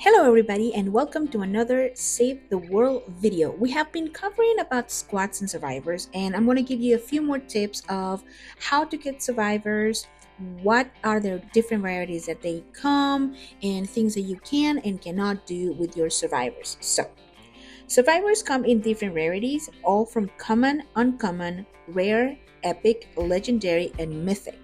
Hello everybody and welcome to another Save the World video. We have been covering about squads and survivors, and I'm going to give you a few more tips of how to get survivors, what are the different varieties that they come, and things that you can and cannot do with your survivors. So survivors come in different rarities, all from common, uncommon, rare, epic, legendary, and mythic.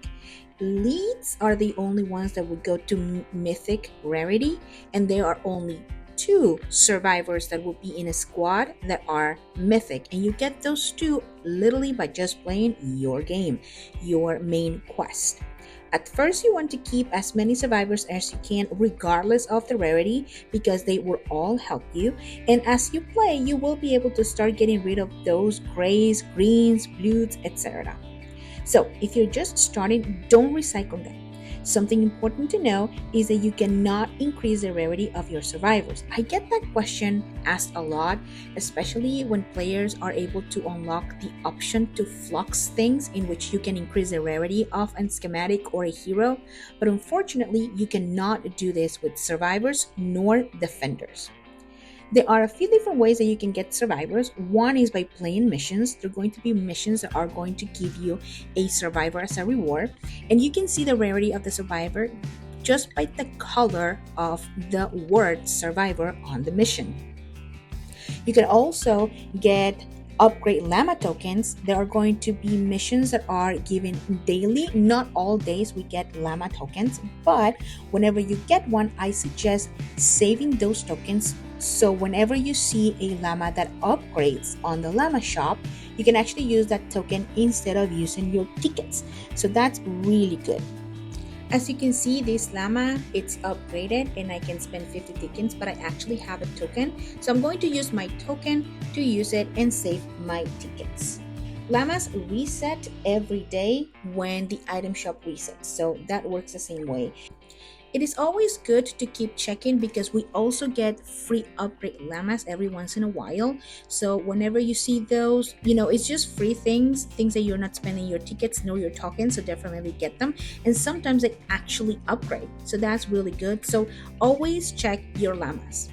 Leads are the only ones that will go to mythic rarity, and there are only two survivors that will be in a squad that are mythic, and you get those two literally by just playing your game, your main quest. At first, you want to keep as many survivors as you can, regardless of the rarity, because they will all help you. And as you play, you will be able to start getting rid of those grays, greens, blues, etc. So, if you're just starting, don't recycle them. Something important to know is that you cannot increase the rarity of your survivors. I get that question asked a lot, especially when players are able to unlock the option to flux things, in which you can increase the rarity of a schematic or a hero. But unfortunately, you cannot do this with survivors nor defenders. There are a few different ways that you can get survivors. One is by playing missions. There are going to be missions that are going to give you a survivor as a reward, and you can see the rarity of the survivor just by the color of the word survivor on the mission. You can also get upgrade llama tokens. There are going to be missions that are given daily. Not all days we get llama tokens, but whenever you get one, I suggest saving those tokens, so whenever you see a llama that upgrades on the llama shop, you can actually use that token instead of using your tickets. So that's really good. As you can see, this llama, it's upgraded and I can spend 50 tickets, but I actually have a token. So I'm going to use my token to use it and save my tickets. Llamas reset every day when the item shop resets, so that works the same way. It is always good to keep checking because we also get free upgrade llamas every once in a while. So whenever you see those, it's just free things that you're not spending your tickets nor your tokens, so definitely get them. And sometimes they actually upgrade, so that's really good. So always check your llamas.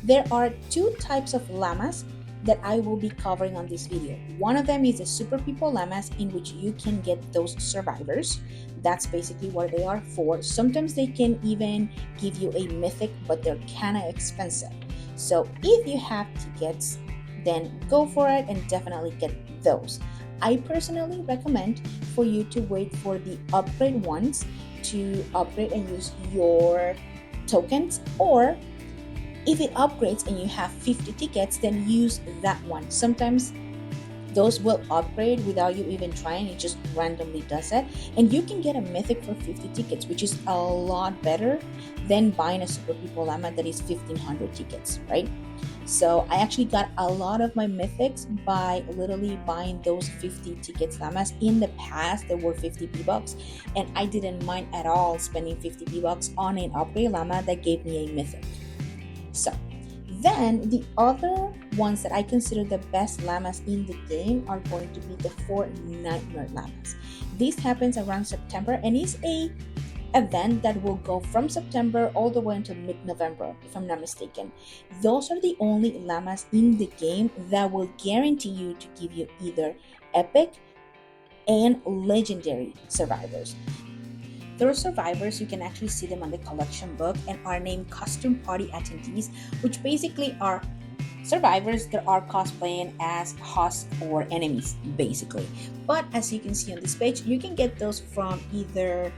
There are two types of llamas that I will be covering on this video. One of them is the super people llamas, in which you can get those survivors. That's basically what they are for. Sometimes they can even give you a mythic, but they're kind of expensive. So if you have tickets, then go for it and definitely get those. I personally recommend for you to wait for the upgrade ones to upgrade and use your tokens, or if it upgrades and you have 50 tickets, then use that one. Sometimes those will upgrade without you even trying. It just randomly does it, and you can get a mythic for 50 tickets, which is a lot better than buying a super people llama that is 1500 tickets, right? So I actually got a lot of my mythics by literally buying those 50 tickets llamas. In the past, they were 50 V-Bucks, and I didn't mind at all spending 50 V-Bucks on an upgrade llama that gave me a mythic. So then the other ones that I consider the best llamas in the game are going to be the 4 nightmare llamas. This happens around September and is a event that will go from September all the way until mid-November, if I'm not mistaken. Those are the only llamas in the game that will guarantee you to give you either epic and legendary survivors. Those survivors, you can actually see them on the collection book and are named costume party attendees, which basically are survivors that are cosplaying as hosts or enemies, basically. But as you can see on this page, you can get those from either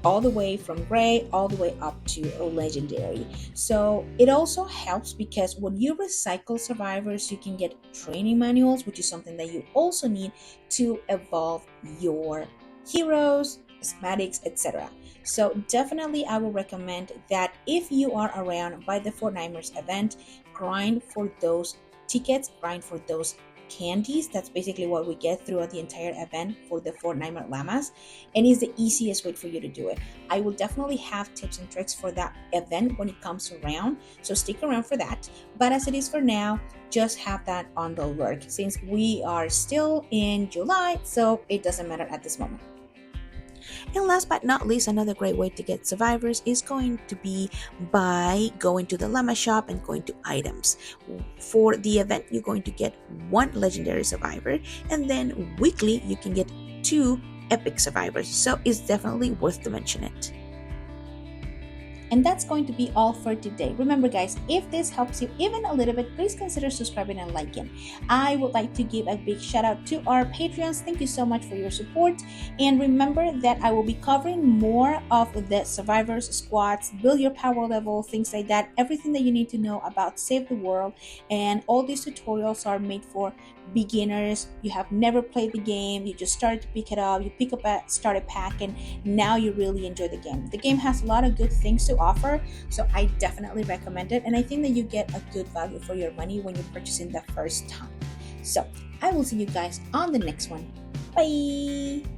all the way from gray all the way up to legendary. So it also helps because when you recycle survivors, you can get training manuals, which is something that you also need to evolve your heroes, schematics, etc. So definitely I will recommend that if you are around by the 4 Nightmares event, grind for those tickets, grind for those candies. That's basically what we get throughout the entire event for the 4 Nightmare llamas, and is the easiest way for you to do it. I will definitely have tips and tricks for that event when it comes around, so stick around for that. But as it is for now, just have that on the alert, since we are still in July, so it doesn't matter at this moment. And last but not least, another great way to get survivors is going to be by going to the llama shop and going to items. For the event, you're going to get one legendary survivor, and then weekly you can get two epic survivors. So it's definitely worth to mention it. And that's going to be all for today. Remember, guys, if this helps you even a little bit, please consider subscribing and liking. I would like to give a big shout out to our Patreons. Thank you so much for your support. And remember that I will be covering more of the survivors, squads, build your power level, things like that. Everything that you need to know about Save the World. And all these tutorials are made for beginners. You have never played the game, you just started to pick it up, you pick up a starter pack, and now you really enjoy the game. The game has a lot of good things to offer, so I definitely recommend it, and I think that you get a good value for your money when you're purchasing the first time. So I will see you guys on the next one. Bye.